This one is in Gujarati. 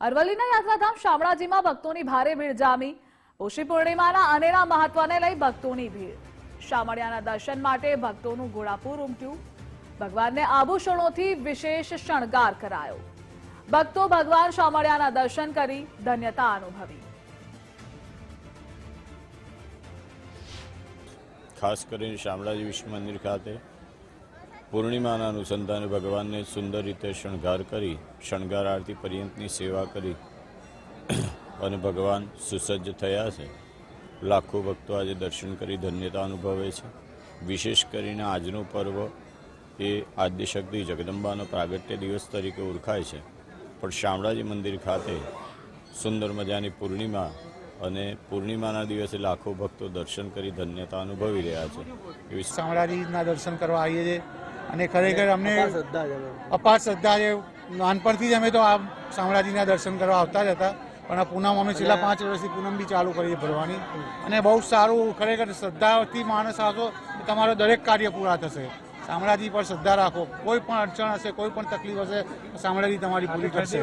અરવલ્લીના યાત્રાધામ શામળાજીમાં ભક્તોની ભારે ભીડ જામી। પોષી પૂર્ણિમાના અનેરા મહત્વને લઈ ભક્તોની ભીડ। શામળિયાના દર્શન માટે ભક્તોનું ઘોડાપુર ઉમટ્યું। ભગવાનને આભૂષણોથી વિશેષ શણગાર કરાયો। ભક્તો ભગવાન શામળિયાના દર્શન કરી ધન્યતા અનુભવી। ખાસ કરીને શામળાજી વિષ્ણુ મંદિર ખાતે પૂર્ણિમાના અનુસંધાને ભગવાનને સુંદર રીતે શણગાર કરી શણગાર આરતી પર્યંતની સેવા કરી અને ભગવાન સુસજ્જ થયા છે। લાખો ભક્તો આજે દર્શન કરી ધન્યતા અનુભવે છે। વિશેષ કરીને આજનું પર્વ એ આદ્યશક્તિ જગદંબાનો પ્રાગટ્ય દિવસ તરીકે ઓળખાય છે, પણ શામળાજી મંદિર ખાતે સુંદર મજાની પૂર્ણિમા અને પૂર્ણિમાના દિવસે લાખો ભક્તો દર્શન કરી ધન્યતા અનુભવી રહ્યા છે। શામળાજીના દર્શન કરવા આવીએ છીએ અને ખરેખર અમને અપાર શ્રદ્ધા છે। નાનપણથી જ અમે તો આ શામળાજીના દર્શન કરવા આવતા જ હતા, પણ આ પૂનમ અમે છેલ્લા 5 વર્ષથી પૂનમ બી ચાલુ કરીએ ભરવાની, અને બહુ સારું ખરેખર શ્રદ્ધાથી માણસ આવશો તો તમારો દરેક કાર્ય પૂરા થશે। શામળાજી પર શ્રદ્ધા રાખો, કોઈ પણ અડચણ હશે, કોઈ પણ તકલીફ હશે, શામળાજી તમારી પૂરી કરશે।